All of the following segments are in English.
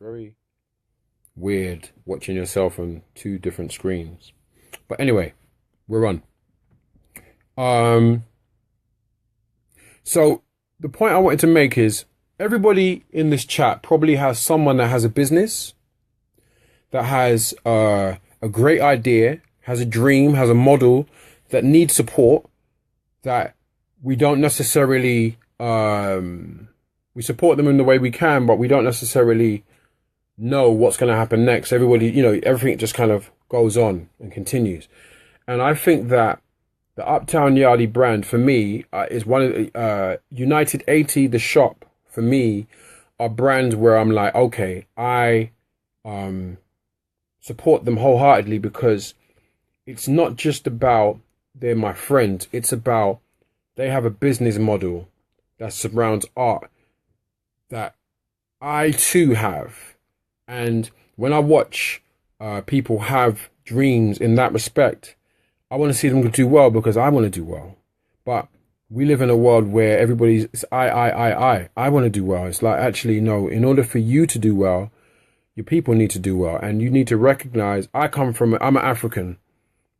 very weird watching yourself on two different screens. But anyway, we're on. So the point I wanted to make is everybody in this chat probably has someone that has a business, that has a great idea, has a dream, has a model that needs support, that we don't necessarily, we support them in the way we can, but we don't necessarily know what's going to happen next. Everybody, everything just kind of goes on and continues. And I think that the Uptown Yardie brand for me is one of the, United 80, the shop for me are brands where I'm like, okay, I support them wholeheartedly because it's not just about they're my friends. It's about they have a business model that surrounds art that I too have. And when I watch people have dreams in that respect, I want to see them do well because I want to do well. But we live in a world where everybody's I. I want to do well. It's like, actually, no, in order for you to do well, your people need to do well. And you need to recognize I'm an African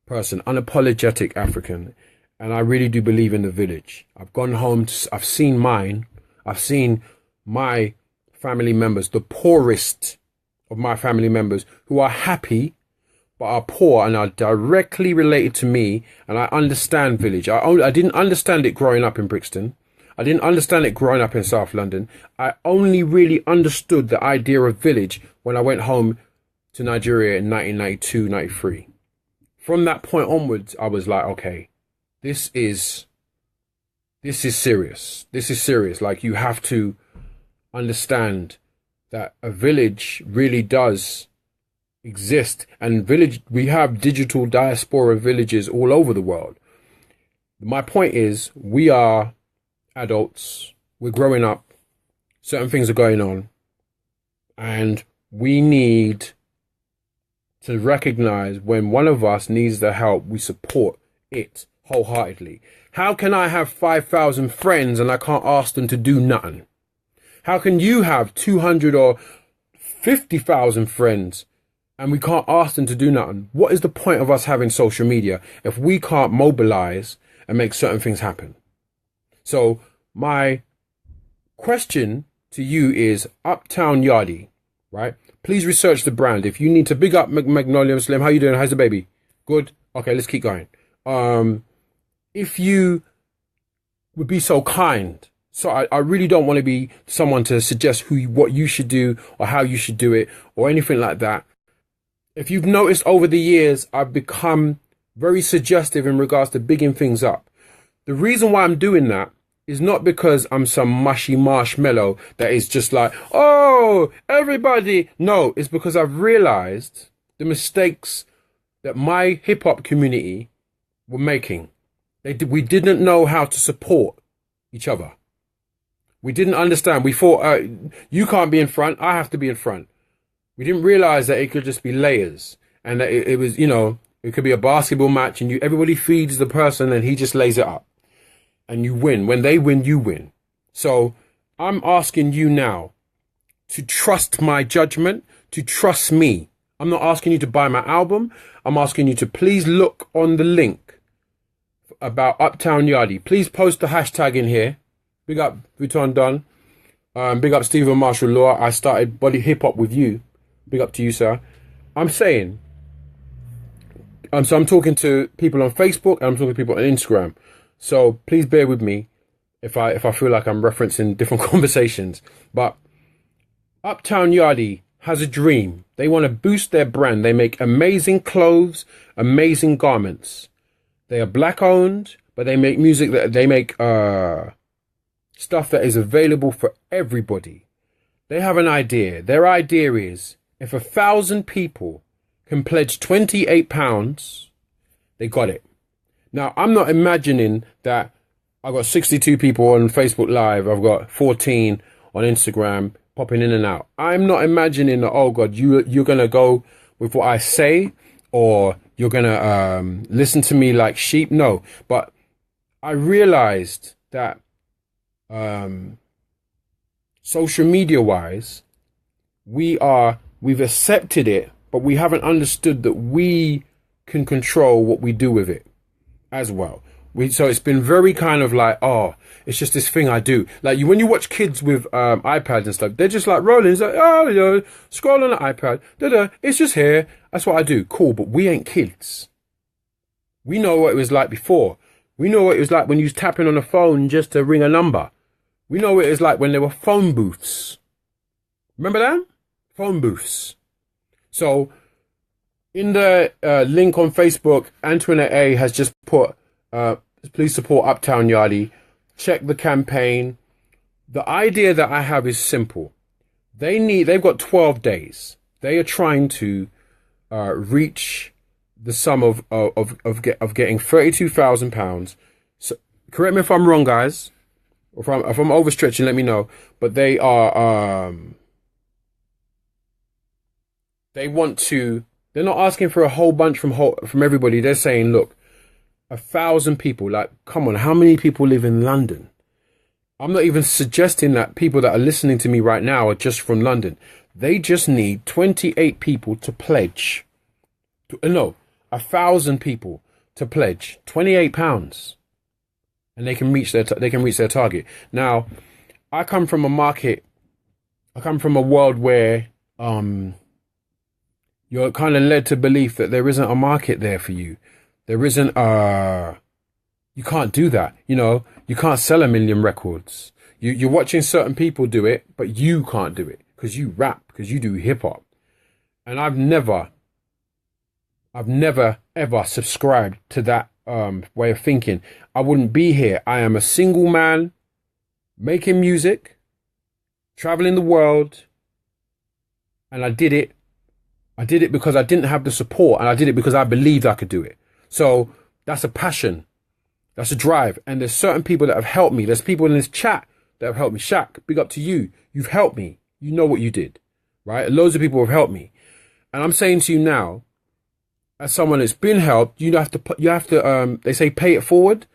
person, unapologetic African. And I really do believe in the village. I've gone home, I've seen mine. I've seen my family members, the poorest of my family members who are happy but are poor and are directly related to me, and I understand village. I didn't understand it growing up in Brixton. I didn't understand it growing up in South London. I only really understood the idea of village when I went home to Nigeria in 1992, 93. From that point onwards, I was like, okay, this is serious. This is serious. Like, you have to understand that a village really does exist, and we have digital diaspora villages all over the world. My point is, we are adults, we're growing up, certain things are going on, and we need to recognize when one of us needs the help, we support it wholeheartedly. How can I have 5,000 friends and I can't ask them to do nothing? How can you have 200 or 50,000 friends and we can't ask them to do nothing? What is the point of us having social media if we can't mobilize and make certain things happen? So my question to you is, Uptown Yardie, right? Please research the brand. If you need to, big up Magnolia Slim. How you doing? How's the baby? Good? Okay, let's keep going. If you would be so kind. So I really don't want to be someone to suggest what you should do or how you should do it or anything like that. If you've noticed over the years, I've become very suggestive in regards to bigging things up. The reason why I'm doing that is not because I'm some mushy marshmallow that is just like, oh, everybody. No, it's because I've realized the mistakes that my hip hop community were making. We didn't know how to support each other. We didn't understand. We thought, you can't be in front, I have to be in front. We didn't realize that it could just be layers, and that it was, it could be a basketball match and everybody feeds the person and he just lays it up and you win. When they win, you win. So I'm asking you now to trust my judgment, to trust me. I'm not asking you to buy my album. I'm asking you to please look on the link about Uptown Yardie. Please post the hashtag in here. Big up Vuitton Don. Big up Stephen Marshall Law. I started body hip hop with you. Big up to you, sir. I'm saying, so I'm talking to people on Facebook and I'm talking to people on Instagram. So please bear with me if I feel like I'm referencing different conversations. But Uptown Yardie has a dream. They want to boost their brand. They make amazing clothes, amazing garments. They are black owned, but they make music that they make stuff that is available for everybody. They have an idea. Their idea is, if 1,000 people can pledge £28, they got it. Now, I'm not imagining that I've got 62 people on Facebook Live. I've got 14 on Instagram popping in and out. I'm not imagining that, oh God, you're going to go with what I say, or you're going to listen to me like sheep. No, but I realized that social media wise, we've accepted it, but we haven't understood that we can control what we do with it as well. So it's been very kind of like, oh, it's just this thing I do. Like when you watch kids with iPads and stuff, they're just like rolling. It's like, oh, you know, scroll on the iPad. It's just here. That's what I do. Cool, but we ain't kids. We know what it was like before. We know what it was like when you was tapping on a phone just to ring a number. We know what it was like when there were phone booths. Remember that? Phone booths. So in the link on Facebook, Antoinette A has just put, please support Uptown Yardie. Check the campaign. The idea that I have is simple. They've got 12 days. They are trying to reach the sum of getting £32,000. So correct me if I'm wrong, guys. If I'm overstretching, let me know. But they are they want to. They're not asking for a whole bunch from everybody. They're saying, look, 1,000 people. Like, come on, how many people live in London? I'm not even suggesting that people that are listening to me right now are just from London. They just need 28 people to pledge. No, 1,000 people to pledge £28, and they can reach their target. Now, I come from a world where you're kind of led to believe that there isn't a market there for you. There isn't you can't do that. You know, you can't sell 1 million records. You're watching certain people do it, but you can't do it because you rap, because you do hip hop. And I've never ever subscribed to that way of thinking. I wouldn't be here. I am a single man making music, traveling the world, and I did it. I did it because I didn't have the support, and I did it because I believed I could do it. So that's a passion. That's a drive. And there's certain people that have helped me. There's people in this chat that have helped me. Shaq, big up to you. You've helped me. You know what you did, right? Loads of people have helped me. And I'm saying to you now, as someone that's been helped, you have to, they say pay it forward.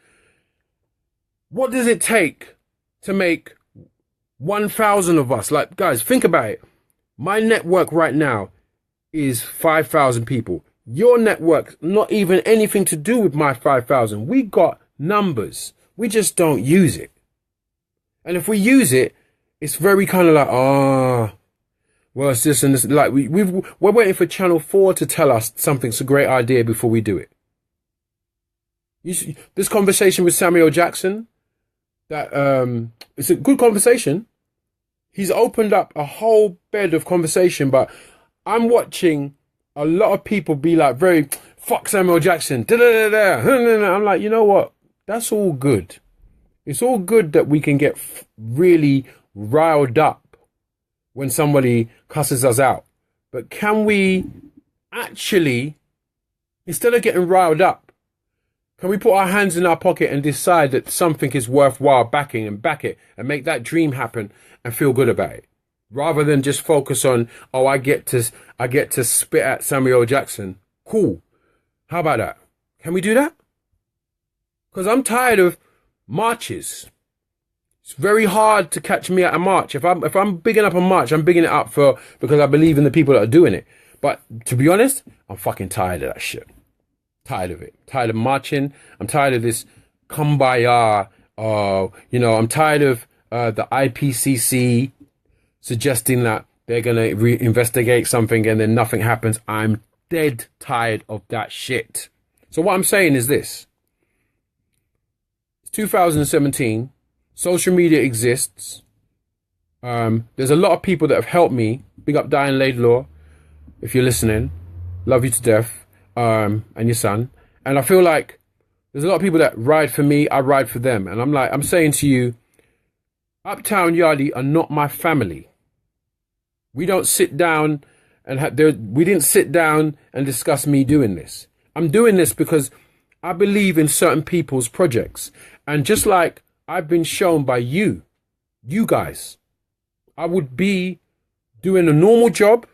What does it take to make 1,000 of us? Like, guys, think about it. My network right now is 5,000 people. Your network, not even anything to do with my 5,000. We got numbers. We just don't use it. And if we use it, it's very kind of like, well, it's this and this. Like we're waiting for Channel 4 to tell us something's a great idea before we do it. This conversation with Samuel Jackson, that it's a good conversation. He's opened up a whole bed of conversation, but I'm watching a lot of people be like, very, fuck Samuel Jackson. I'm like, you know what? That's all good. It's all good that we can get really riled up when somebody cusses us out. But can we actually, instead of getting riled up, can we put our hands in our pocket and decide that something is worthwhile backing and back it and make that dream happen and feel good about it? Rather than just focus on, oh, I get to spit at Samuel Jackson. Cool. How about that? Can we do that? Because I'm tired of marches. It's very hard to catch me at a march. If I'm bigging up a march, I'm bigging it up because I believe in the people that are doing it. But to be honest, I'm fucking tired of that shit. Tired of it. Tired of marching. I'm tired of this kumbaya. I'm tired of the IPCC suggesting that they're going to investigate something and then nothing happens. I'm dead tired of that shit. So what I'm saying is this. It's 2017. Social media exists. There's a lot of people that have helped me. Big up Diane Laidlaw, if you're listening. Love you to death. And your son. And I feel like there's a lot of people that ride for me. I ride for them. And I'm saying to you, Uptown Yardie are not my family. We don't sit down and we didn't sit down and discuss me doing this. I'm doing this because I believe in certain people's projects. And just like I've been shown by you guys, I would be doing a normal job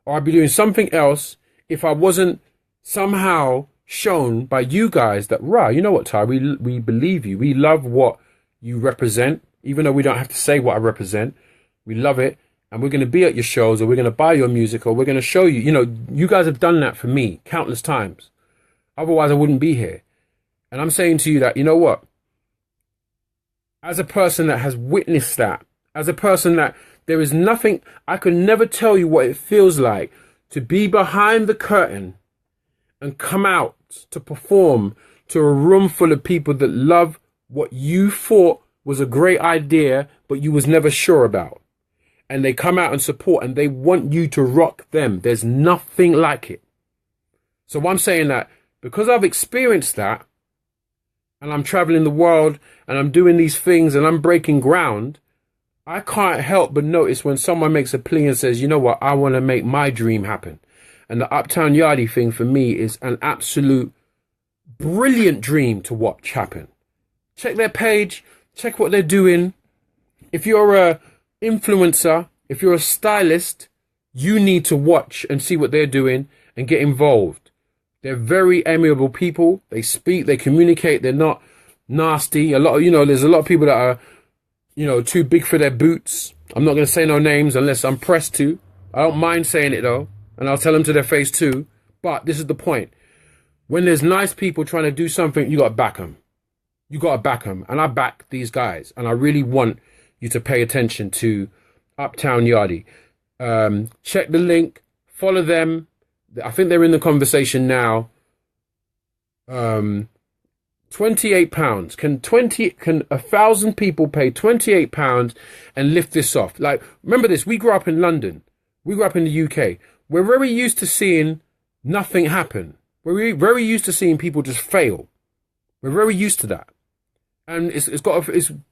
or I'd be doing something else if I wasn't somehow shown by you guys that, right, you know what, Ty, we believe you. We love what you represent, even though we don't have to say what I represent. We love it. and we're going to be at your shows, or we're going to buy your music, or we're going to show you. You know, you guys have done that for me countless times. Otherwise, I wouldn't be here. And I'm saying to you that, you know what? As a person that has witnessed that, as a person that there is nothing, I could never tell you what it feels like to be behind the curtain and come out to perform to a room full of people that love what you thought was a great idea, but you was never sure about. And they come out and support, and they want you to rock them. There's nothing like it. So I'm saying that because I've experienced that, and I'm traveling the world, and I'm doing these things, and I'm breaking ground, I can't help but notice when someone makes a plea and says, you know what, I want to make my dream happen. And the Uptown Yardie thing for me is an absolute brilliant dream to watch happen. Check their page, check what they're doing. If you're a influencer, if you're a stylist, you need to watch and see what they're doing and get involved. They're very amiable people. They speak, they communicate, they're not nasty. A lot of, there's a lot of people that are, too big for their boots. I'm not going to say no names unless I'm pressed to. I don't mind saying it though, and I'll tell them to their face too. But this is the point. When there's nice people trying to do something, you got to back them. You got to back them. And I back these guys. And I really want you to pay attention to Uptown Yardie. Check the link. Follow them. I think they're in the conversation now. £28. Can 1,000 people pay £28 and lift this off? Like, remember this, we grew up in London. We grew up in the UK. We're very used to seeing nothing happen. We're very used to seeing people just fail. We're very used to that. And it's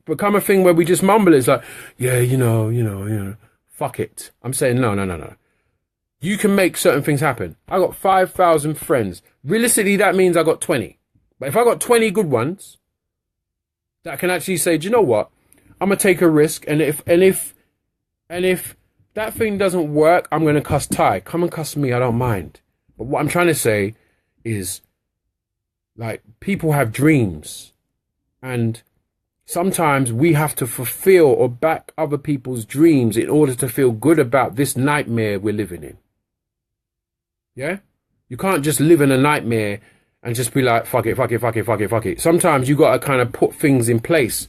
become a thing where we just mumble. It's like, yeah, fuck it. I'm saying no. You can make certain things happen. I got 5,000 friends. Realistically, that means I got 20. But if I got 20 good ones that can actually say, do you know what? I'm gonna take a risk, and if that thing doesn't work, I'm gonna cuss Ty. Come and cuss me, I don't mind. But what I'm trying to say is, like, people have dreams, and sometimes we have to fulfill or back other people's dreams in order to feel good about this nightmare we're living in. Yeah? You can't just live in a nightmare and just be like, fuck it. Sometimes you got to kind of put things in place.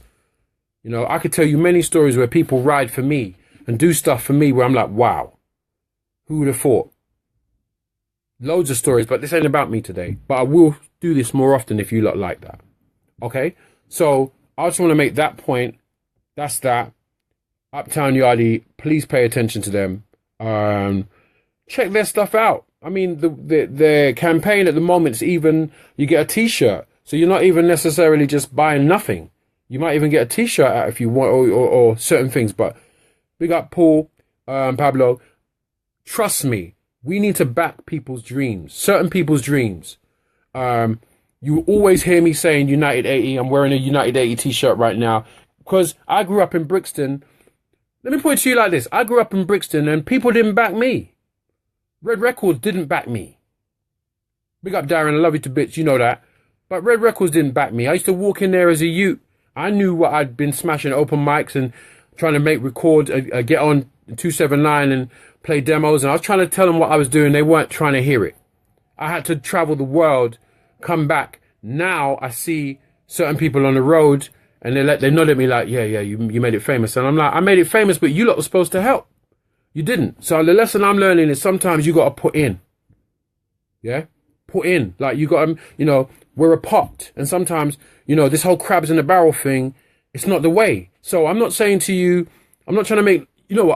I could tell you many stories where people ride for me and do stuff for me where I'm like, wow, who would have thought? Loads of stories, but this ain't about me today. But I will do this more often if you lot like that. Okay? So I just want to make that point. That's that. Uptown Yardie, please pay attention to them. Check their stuff out. I mean, the campaign at the moment is even, you get a t-shirt. So you're not even necessarily just buying nothing. You might even get a t-shirt out if you want, or certain things. But big up Paul, Pablo. Trust me, we need to back people's dreams, certain people's dreams. You always hear me saying United 80. I'm wearing a United 80 t-shirt right now because I grew up in Brixton. Let me put it to you like this. I grew up in Brixton and people didn't back me. Red Records didn't back me. Big up Darren, I love you to bits, you know that. But Red Records didn't back me. I used to walk in there as a youth. I knew what I'd been smashing open mics and trying to make records, get on 279 and play demos. And I was trying to tell them what I was doing. They weren't trying to hear it. I had to travel the world, come back. Now I see certain people on the road and they nod at me like, yeah, you made it famous. And I'm like, I made it famous, but you lot were supposed to help. You didn't. So the lesson I'm learning is sometimes you got to put in. Yeah? Put in. Like you got to, we're a pot. And sometimes, this whole crabs in the barrel thing, it's not the way. So I'm not saying to you, I'm not trying to make,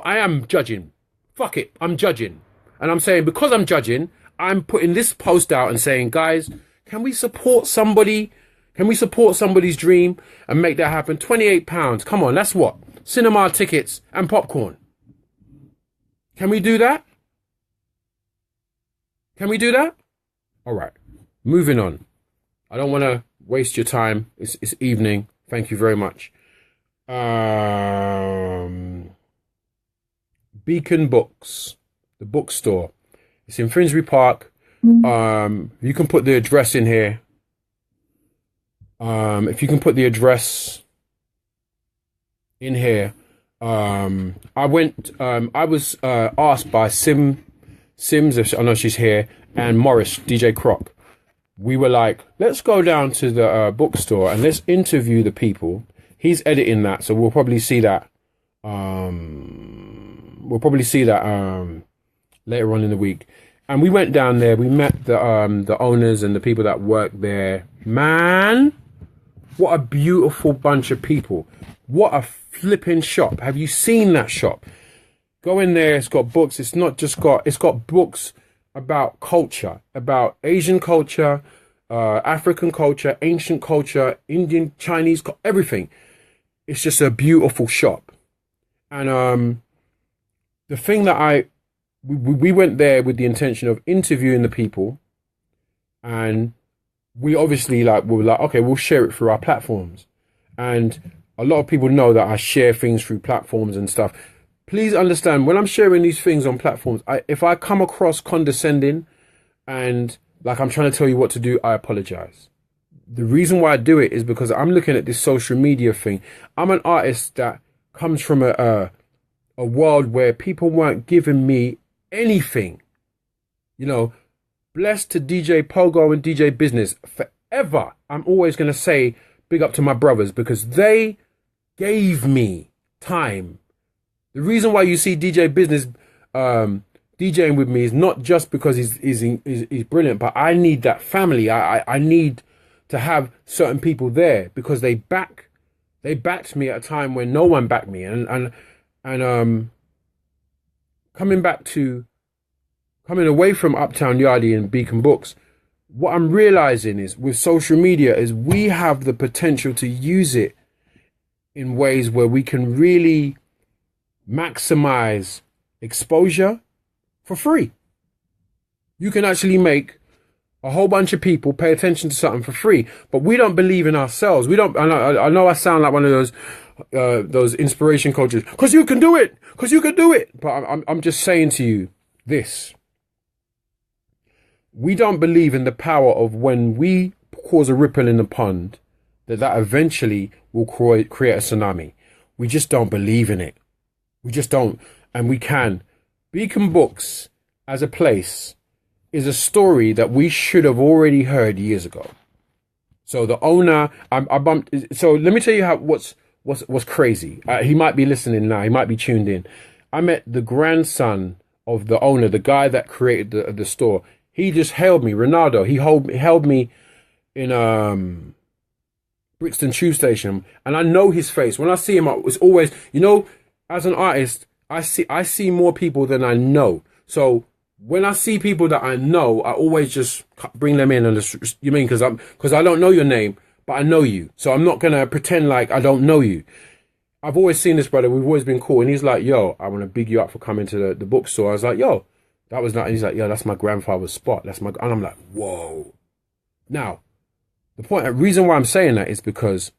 I am judging. Fuck it. I'm judging. And I'm saying because I'm judging, I'm putting this post out and saying, guys, can we support somebody? Can we support somebody's dream and make that happen? £28. Come on. That's what? Cinema tickets and popcorn. Can we do that? Can we do that? All right. Moving on. I don't want to waste your time. It's evening. Thank you very much. Beacon Books, the bookstore. It's in Finsbury Park. You can put the address in here. If you can put the address in here. I was asked by Sims, if I know she's here, and Morris, DJ Croc. We were like, let's go down to the bookstore and let's interview the people. He's editing that, so we'll probably see that. Later on in the week. And we went down there. We met the owners and the people that work there. Man, what a beautiful bunch of people. What a flipping shop. Have you seen that shop? Go in there. It's got books. It's got books about culture, about Asian culture, African culture, ancient culture, Indian, Chinese, everything. It's just a beautiful shop. And the thing that we went there with the intention of interviewing the people, and we obviously we were like, okay, we'll share it through our platforms. And a lot of people know that I share things through platforms and stuff. Please understand, when I'm sharing these things on platforms, if I come across condescending and like I'm trying to tell you what to do, I apologize. The reason why I do it is because I'm looking at this social media thing. I'm an artist that comes from a world where people weren't giving me anything. You know, blessed to DJ Pogo and DJ Business forever. I'm always going to say big up to my brothers because they gave me time. The reason why you see DJ Business DJing with me is not just because he's brilliant, but I need that family. I need to have certain people there because they backed me at a time when no one backed me. And coming away from Uptown Yardie and Beacon Books, what I'm realizing is with social media is we have the potential to use it in ways where we can really maximize exposure for free. You can actually make a whole bunch of people pay attention to something for free, but we don't believe in ourselves. We don't. I know I sound like one of those inspiration coaches. Because you can do it. Because you can do it. But I'm just saying to you this. We don't believe in the power of when we cause a ripple in the pond, that eventually will create a tsunami. We just don't believe in it. We just don't. And we can. Beacon Books as a place is a story that we should have already heard years ago. So the owner, I bumped. So let me tell you what's crazy. He might be listening now. He might be tuned in. I met the grandson of the owner, the guy that created the store. He just hailed me, Ronaldo. He held me in Brixton Tube Station, and I know his face. When I see him, it's always, as an artist, I see more people than I know. So when I see people that I know, I always just bring them in. Because I don't know your name, but I know you. So I'm not gonna pretend like I don't know you. I've always seen this brother. We've always been cool. And he's like, yo, I want to big you up for coming to the bookstore. I was like, yo, that was not. He's like, yo, that's my grandfather's spot. And I'm like, whoa. Now, the reason why I'm saying that is because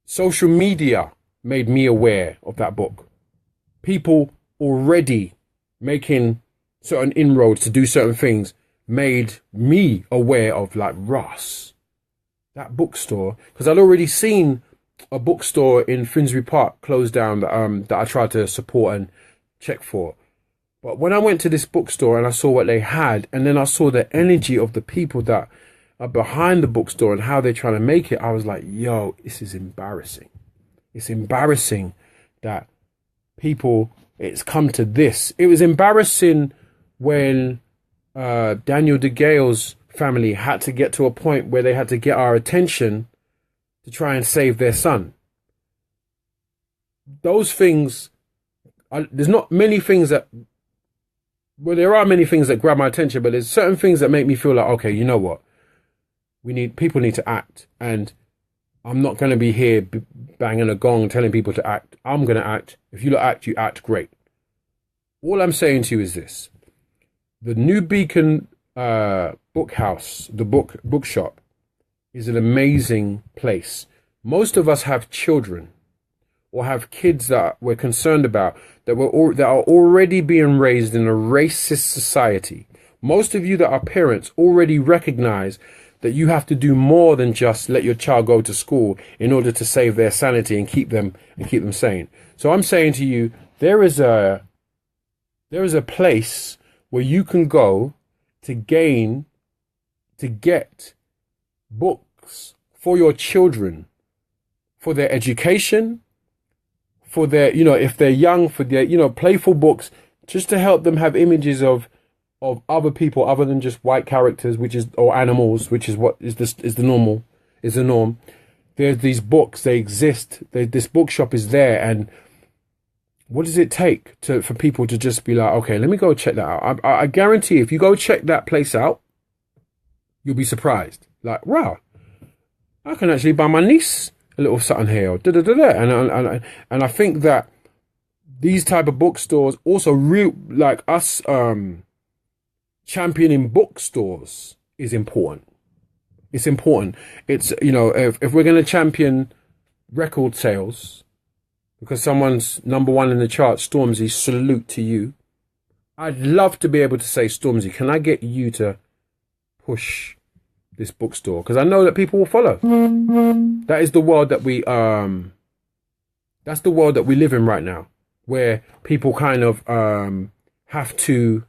social media made me aware of that book. People already making certain inroads to do certain things made me aware of, like, Ross, that bookstore, because I'd already seen a bookstore in Finsbury Park closed down that I tried to support and check for. But when I went to this bookstore and I saw what they had, and then I saw the energy of the people that are behind the bookstore and how they're trying to make it, I was like, yo, this is embarrassing. It's embarrassing that it's come to this. It was embarrassing when Daniel DeGale's family had to get to a point where they had to get our attention to try and save their son. Those things, there's not many things that, well, there are many things that grab my attention, but there's certain things that make me feel like, okay, you know what? People need to act. And I'm not going to be here banging a gong telling people to act. I'm going to act. If you act, you act great. All I'm saying to you is this. The New Beacon bookhouse, the bookshop, is an amazing place. Most of us have children or have kids that we're concerned about that are already being raised in a racist society. Most of you that are parents already recognize that you have to do more than just let your child go to school in order to save their sanity and keep them sane. So I'm saying to you, there is a place where you can go to get books for your children, for their education, for their, if they're young, for their, playful books, just to help them have images of other people other than just white characters, or animals, which is what is the norm. There's these books, they exist. This bookshop is there, and what does it take for people to just be like, okay, let me go check that out? I guarantee if you go check that place out, you'll be surprised. Like, wow, I can actually buy my niece a little something here, or and I think that these type of bookstores also like us championing bookstores is important. It's important. It's, if we're going to champion record sales because someone's #1 in the chart, Stormzy, salute to you. I'd love to be able to say, Stormzy, can I get you to push this bookstore? Because I know that people will follow. That is the world that that's the world that we live in right now, where people kind of have to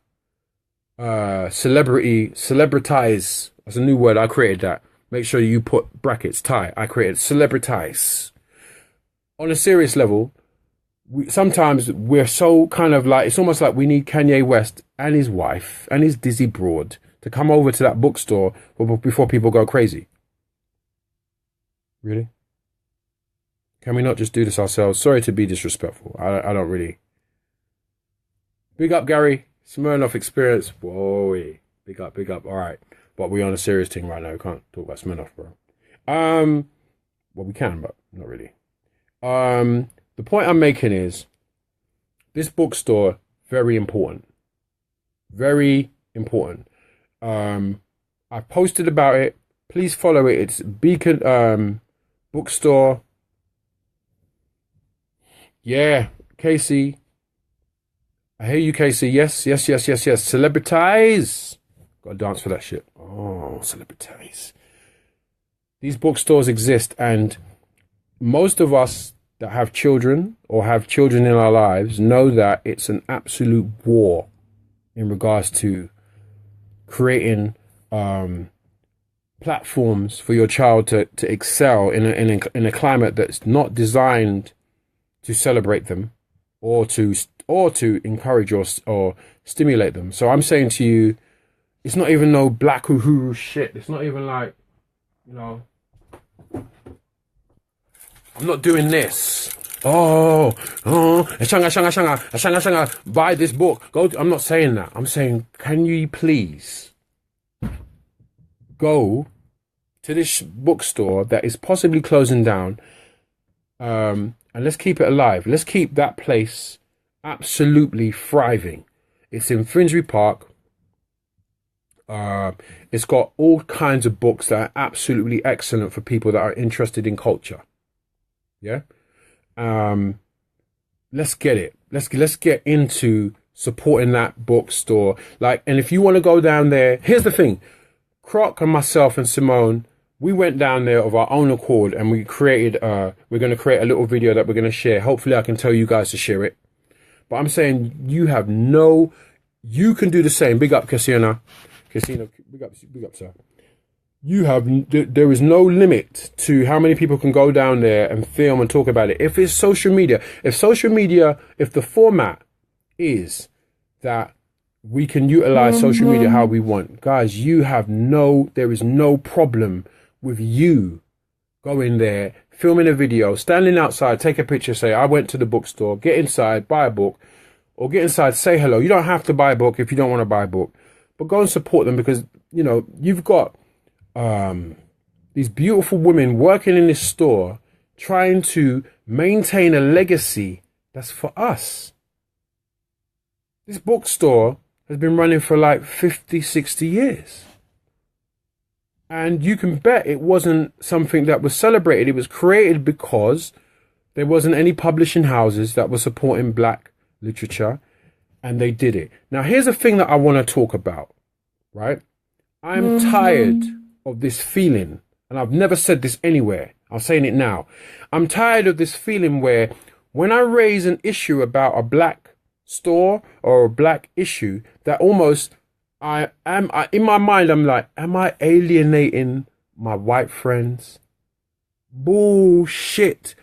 celebritize. That's a new word. I created that. Make sure you put brackets, tie. I created celebritize. On a serious level, sometimes we're so kind of like, it's almost like we need Kanye West and his wife and his Dizzy Broad to come over to that bookstore before people go crazy. Really? Can we not just do this ourselves? Sorry to be disrespectful. I don't really. Big up, Gary. Smirnoff experience. Whoa. Big up. All right. But we're on a serious thing right now. We can't talk about Smirnoff, bro. Well, we can, but not really. The point I'm making is this bookstore, very important. Very important. I posted about it. Please follow it. It's Beacon Bookstore. Yeah, Casey. I hear you, Casey. Yes. Celebritize. Got to dance for that shit. Oh, celebritize. These bookstores exist, and most of us that have children or have children in our lives know that it's an absolute war in regards to creating platforms for your child to excel in a climate that's not designed to celebrate them or to encourage or stimulate them. So I'm saying to you, it's not even no black uhuru shit. It's not even like, I'm not doing this. Shanga, buy this book. I'm not saying that. I'm saying, can you please go to this bookstore that is possibly closing down, and let's keep it alive. Let's keep that place absolutely thriving. It's in Finsbury Park. It's got all kinds of books that are absolutely excellent for people that are interested in culture. Yeah. Let's get it. Let's get into supporting that bookstore. And if you want to go down there, here's the thing. Croc and myself and Simone, we went down there of our own accord, and we created we're going to create a little video that we're going to share. Hopefully I can tell you guys to share it. But I'm saying you can do the same. Big up, Casino, big up, sir. There is no limit to how many people can go down there and film and talk about it. If it's social media, if the format is that we can utilize social media how we want, guys, there is no problem with you going there, filming a video, standing outside, take a picture, say, I went to the bookstore, get inside, buy a book, or get inside, say hello. You don't have to buy a book if you don't want to buy a book, but go and support them, because, you've got these beautiful women working in this store trying to maintain a legacy that's for us. This bookstore has been running for like 50, 60 years. And you can bet it wasn't something that was celebrated. It was created because there wasn't any publishing houses that were supporting black literature, and they did it. Now, here's a thing that I want to talk about, right? I'm tired of this feeling, and I've never said this anywhere. I'm saying it now. I'm tired of this feeling where when I raise an issue about a black store or a black issue, that almost in my mind, I'm like, am I alienating my white friends? Bullshit.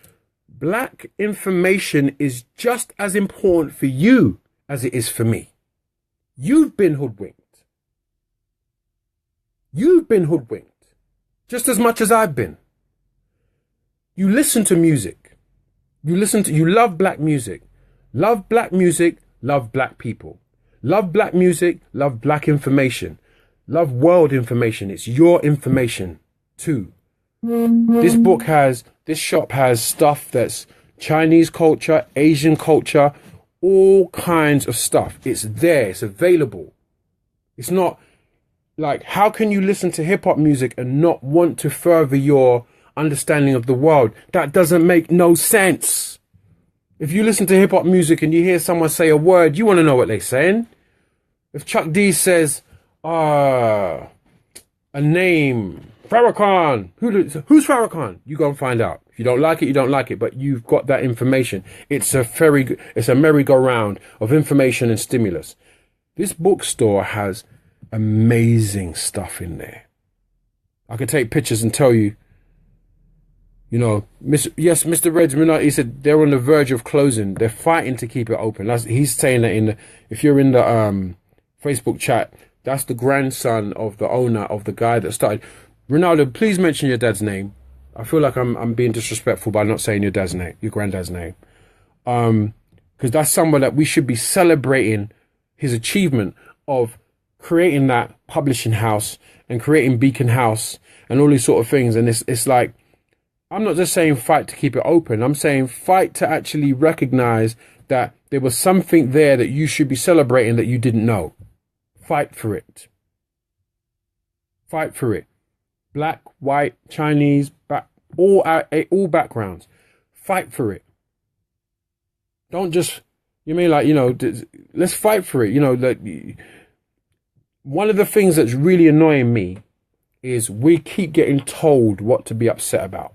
Black information is just as important for you as it is for me. You've been hoodwinked. You've been hoodwinked just as much as I've been. You listen to music. You love black music. Love black music, love black people. Love black music, love black information. Love world information. It's your information too. This shop has stuff that's Chinese culture, Asian culture, all kinds of stuff. It's there, it's available. It's not like, how can you listen to hip hop music and not want to further your understanding of the world? That doesn't make no sense. If you listen to hip hop music and you hear someone say a word, you want to know what they're saying. If Chuck D says, a name, Farrakhan, who's Farrakhan? You go and find out. If you don't like it, you don't like it, but you've got that information. It's a merry-go-round of information and stimulus. This bookstore has amazing stuff in there. I could take pictures and tell you, Mr. Reds, he said they're on the verge of closing. They're fighting to keep it open. He's saying that if you're in the Facebook chat, that's the grandson of the owner of the guy that started. Ronaldo, please mention your dad's name. I feel like I'm being disrespectful by not saying your dad's name, your granddad's name. Because that's someone that we should be celebrating his achievement of creating that publishing house and creating Beacon House and all these sort of things. And it's like, I'm not just saying fight to keep it open. I'm saying fight to actually recognize that there was something there that you should be celebrating that you didn't know. Fight for it. Fight for it. Black, white, Chinese, all backgrounds. Fight for it. Don't just, let's fight for it. One of the things that's really annoying me is we keep getting told what to be upset about.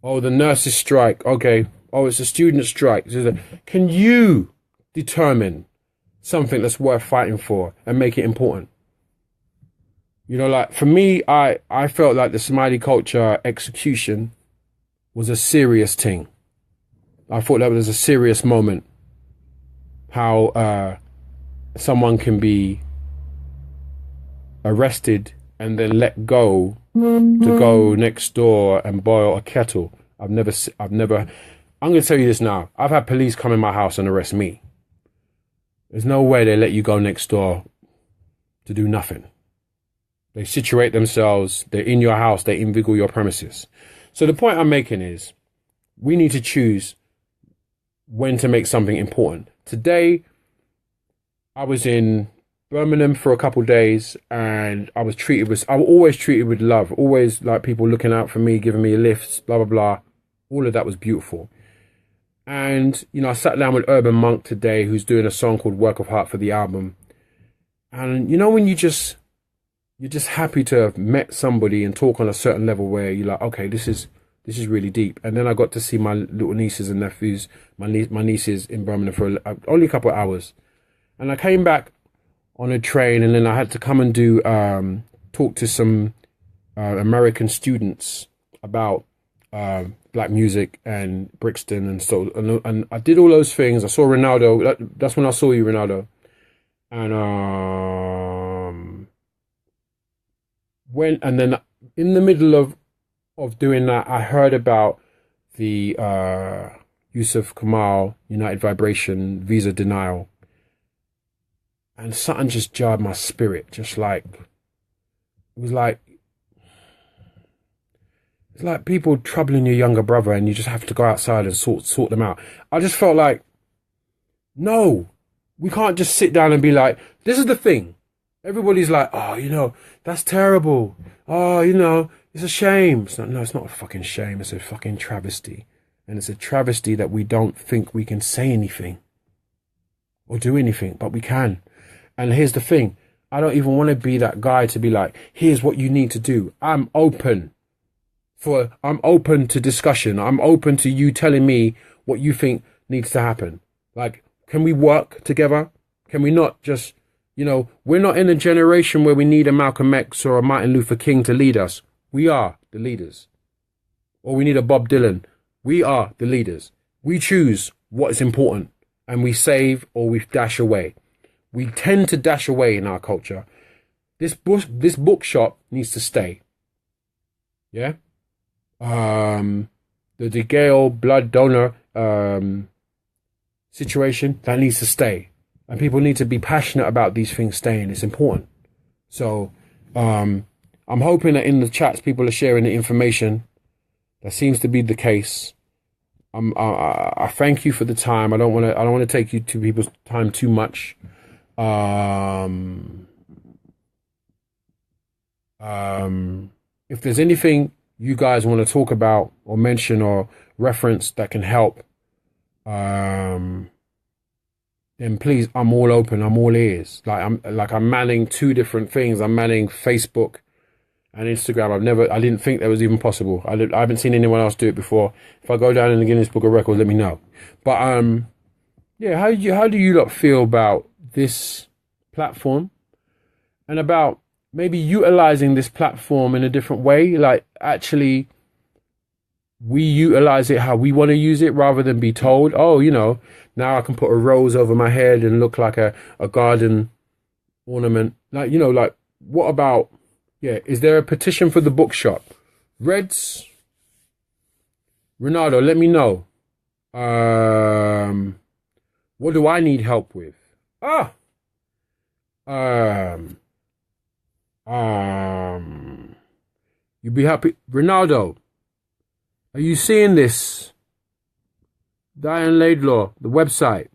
Oh, the nurses strike. Okay. Oh, it's a student strike. Can you determine something that's worth fighting for and make it important? For me, I felt like the Somali culture execution was a serious thing. I thought that was a serious moment. How someone can be arrested and then let go to go next door and boil a kettle. I'm going to tell you this now. I've had police come in my house and arrest me. There's no way they let you go next door to do nothing. They situate themselves. They're in your house. They inveigle your premises. So the point I'm making is we need to choose when to make something important. Today, I was in Birmingham for a couple of days and I was always treated with love. Always like people looking out for me, giving me lifts, blah, blah, blah. All of that was beautiful. And, I sat down with Urban Monk today, who's doing a song called Work of Heart for the album. And when you're just happy to have met somebody and talk on a certain level where you're like, okay, this is really deep. And then I got to see my little nieces and nephews, my nieces in Birmingham for only a couple of hours. And I came back on a train and then I had to come and talk to some American students about black music and Brixton and I did all those things. I saw Ronaldo. That's when I saw you, Ronaldo. And then in the middle of doing that, I heard about the Yusuf Kamal United Vibration visa denial, and something just jarred my spirit. Just like it's like people troubling your younger brother, and you just have to go outside and sort them out. I just felt like, no, we can't just sit down and be like, this is the thing. Everybody's like, oh, that's terrible. Oh, it's a shame. It's not a fucking shame. It's a fucking travesty. And it's a travesty that we don't think we can say anything or do anything, but we can. And here's the thing. I don't even want to be that guy to be like, here's what you need to do. I'm open to discussion. I'm open to you telling me what you think needs to happen. Like, can we work together? Can we not just, we're not in a generation where we need a Malcolm X or a Martin Luther King to lead us. We are the leaders. Or we need a Bob Dylan. We are the leaders. We choose what is important and we save or we dash away. We tend to dash away in our culture. This bookshop needs to stay. Yeah? The DeGale blood donor situation, that needs to stay. And people need to be passionate about these things staying. It's important. So I'm hoping that in the chats people are sharing the information. That seems to be the case. I thank you for the time. I don't want to take you to people's time too much. If there's anything you guys want to talk about or mention or reference that can help, then please, I'm all open. I'm all ears. I'm manning two different things. I'm manning Facebook and Instagram. I didn't think that was even possible. I haven't seen anyone else do it before. If I go down in the Guinness Book of Records, let me know. But yeah, how do you lot feel about this platform and about maybe utilizing this platform in a different way? Like, actually, we utilize it how we want to use it rather than be told, oh, now I can put a rose over my head and look like a garden ornament. Like, what about, is there a petition for the bookshop? Reds, Ronaldo, let me know. What do I need help with? You'd be happy. Ronaldo, are you seeing this? Diane Laidlaw, the website.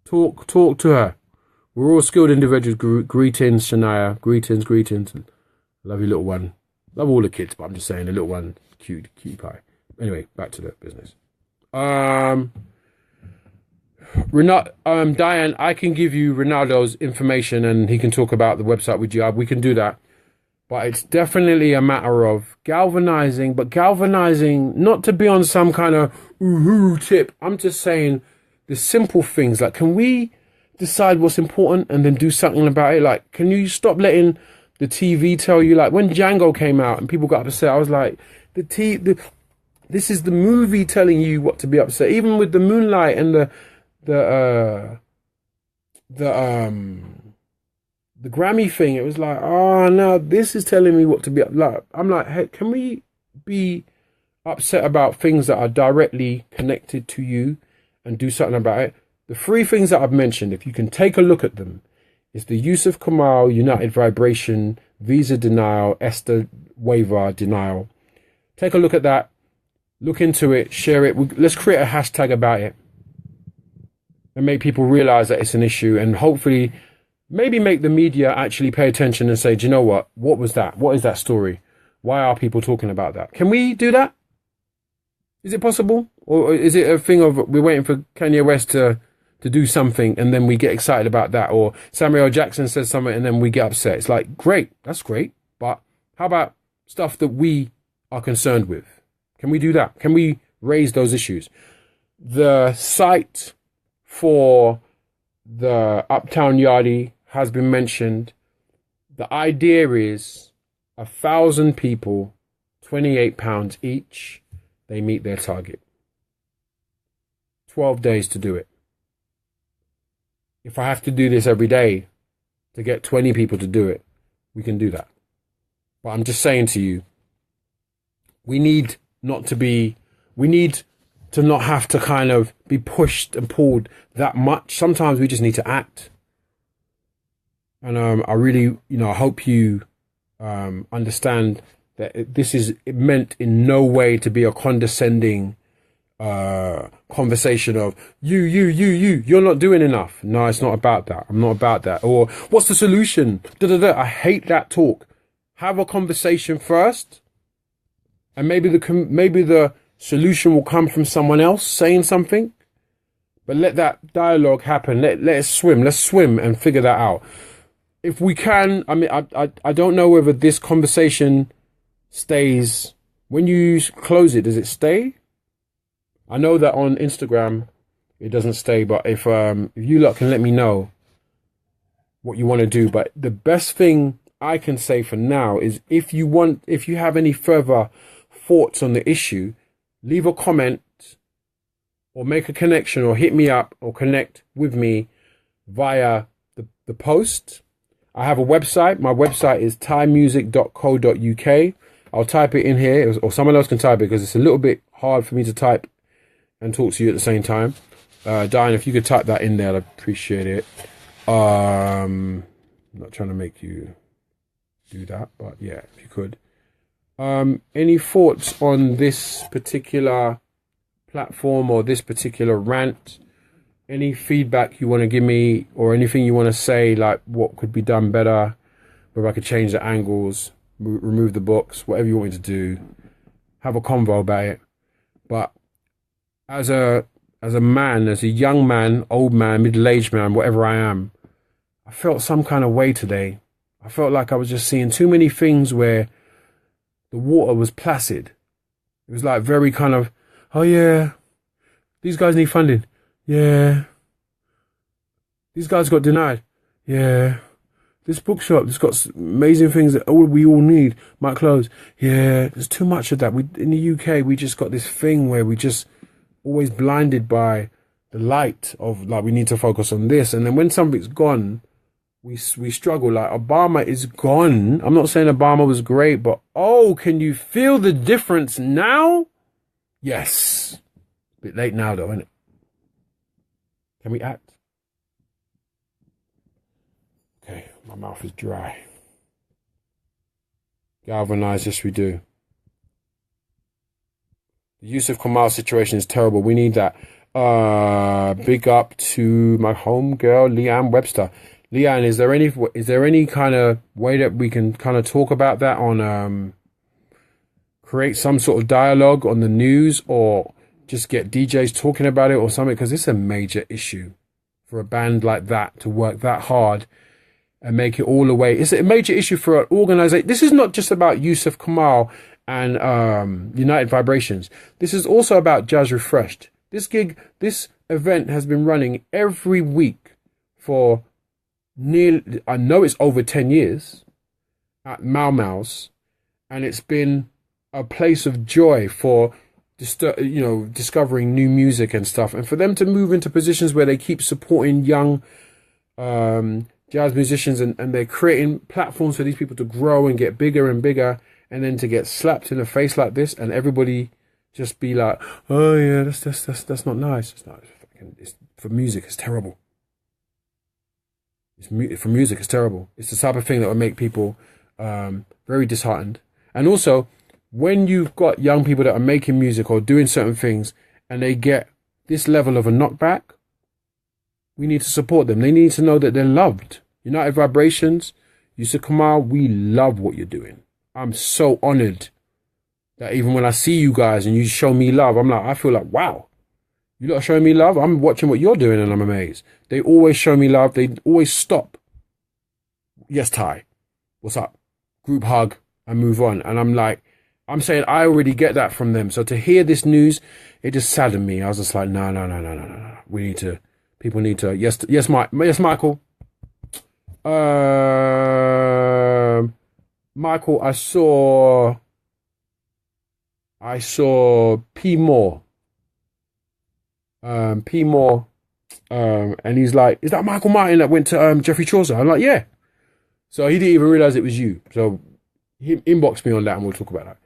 Talk to her. We're all skilled individuals. Greetings, Shania. Greetings. Love you, little one. Love all the kids, but I'm just saying the little one, cute pie. Anyway, back to the business. Diane, I can give you Ronaldo's information and he can talk about the website with you. We can do that. But it's definitely a matter of galvanizing, but galvanizing not to be on some kind of ooh tip. I'm just saying the simple things. Like, can we decide what's important and then do something about it? Like, can you stop letting the TV tell you? Like, when Django came out and people got upset, I was like, this is the movie telling you what to be upset. Even with the Moonlight and the Grammy thing, it was like, oh no, this is telling me what to be like. I'm like, hey, can we be upset about things that are directly connected to you and do something about it? The three things that I've mentioned, if you can take a look at them, is the Yusuf Kamal United Vibration visa denial, Esther waiver denial. Take a look at that, look into it, share it. Let's create a hashtag about it and make people realize that it's an issue, and hopefully maybe make the media actually pay attention and say, do you know what? What was that? What is that story? Why are people talking about that? Can we do that? Is it possible? Or is it a thing of we're waiting for Kanye West to do something and then we get excited about that? Or Samuel L. Jackson says something and then we get upset. It's like, great, that's great. But how about stuff that we are concerned with? Can we do that? Can we raise those issues? The site for the Uptown Yardie has been mentioned. The idea is 1,000 people, £28 each. They meet their target. 12 days to do it. If I have to do this every day to get 20 people to do it, we can do that. But I'm just saying to you, we need to not have to kind of be pushed and pulled that much. Sometimes we just need to act. And I really, I hope you understand that this is meant in no way to be a condescending conversation of you're not doing enough. No, it's not about that. I'm not about that. Or what's the solution? I hate that talk. Have a conversation first, and maybe the solution will come from someone else saying something. But let that dialogue happen. Let it swim. Let's swim and figure that out. if we can, I mean, I don't know whether this conversation stays when you close it. Does it stay? I know that on Instagram it doesn't stay, but if you lot can let me know what you want to do. But the best thing I can say for now is if you have any further thoughts on the issue, leave a comment or make a connection or hit me up or connect with me via the post. I have a website. My website is thaimusic.co.uk. I'll type it in here, or someone else can type it because it's a little bit hard for me to type and talk to you at the same time. Diane, if you could type that in there, I'd appreciate it. I'm not trying to make you do that, but yeah, if you could. Any thoughts on this particular platform or this particular rant? Any feedback you want to give me or anything you want to say, like what could be done better, whether I could change the angles, remove the books, whatever you want me to do, have a convo about it. But as a man, as a young man, old man, middle-aged man, whatever I am, I felt some kind of way today. I felt like I was just seeing too many things where the water was placid. It was like very kind of, oh yeah, these guys need funding. Yeah. These guys got denied. Yeah. This bookshop, it's got amazing things that we all need. Might close. Yeah. There's too much of that. In the UK, we just got this thing where we just always blinded by the light of like, we need to focus on this. And then when something's gone, we struggle. Like Obama is gone. I'm not saying Obama was great, but oh, can you feel the difference now? Yes. A bit late now though, isn't it? Can we act? Okay, my mouth is dry. Galvanized, yes we do. The Yusuf Kamal situation is terrible. We need that. Big up to my home girl, Leanne Webster. Leanne, is there any kind of way that we can kind of talk about that on create some sort of dialogue on the news or just get DJs talking about it or something, because it's a major issue for a band like that to work that hard and make it all the way. It's a major issue for an organization. This is not just about Yusuf Kamal and United Vibrations. This is also about Jazz Refreshed. This event has been running every week for nearly, I know it's over 10 years at Mau Mau's, and it's been a place of joy for discovering new music and stuff, and for them to move into positions where they keep supporting young jazz musicians and they're creating platforms for these people to grow and get bigger and bigger, and then to get slapped in the face like this and everybody just be like, oh yeah, that's not nice. It's for music, it's terrible. For music, it's terrible. It's the type of thing that will make people very disheartened. And also, when you've got young people that are making music or doing certain things and they get this level of a knockback, we need to support them. They need to know that they're loved. United Vibrations, Yusuf Kamal, we love what you're doing. I'm so honored that even when I see you guys and you show me love, I feel like, wow, you lot are showing me love. I'm watching what you're doing and I'm amazed. They always show me love. They always stop. Yes, Ty, what's up? Group hug and move on. And I'm saying I already get that from them. So to hear this news, it just saddened me. I was just like, no. People need to, yes, Michael. Michael, I saw P Moore. P Moore, and he's like, is that Michael Martin that went to Jeffrey Chaucer? I'm like, yeah. So he didn't even realize it was you. So he inboxed me on that and we'll talk about that.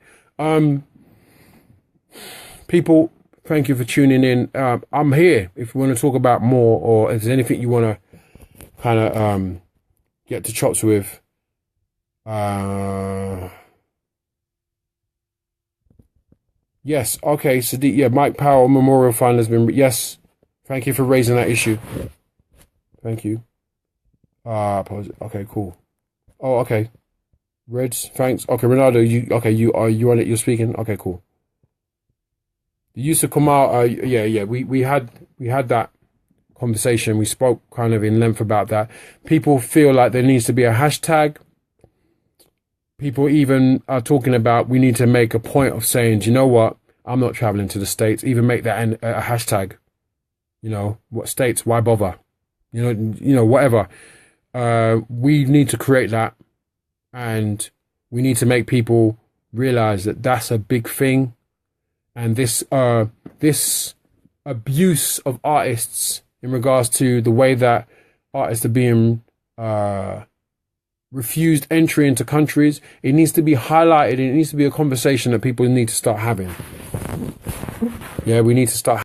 People, thank you for tuning in. I'm here if you want to talk about more, or if there's anything you want to kind of get to chops with. Yes, okay, Sadiq, yeah, Mike Powell Memorial Fund has been, yes, thank you for raising that issue. Thank you. Okay, cool. Oh, okay. Reds, thanks. Okay, Ronaldo, you on it, you're speaking? Okay, cool. The use of Kamal, yeah, we had that conversation, we spoke kind of in length about that. People feel like there needs to be a hashtag. People even are talking about we need to make a point of saying, do you know what? I'm not traveling to the States. Even make that a hashtag. You know, what states? Why bother? You know, whatever. We need to create that, and we need to make people realize that that's a big thing. And this abuse of artists in regards to the way that artists are being refused entry into countries, it needs to be highlighted. It needs to be a conversation that people need to start having. Yeah, we need to start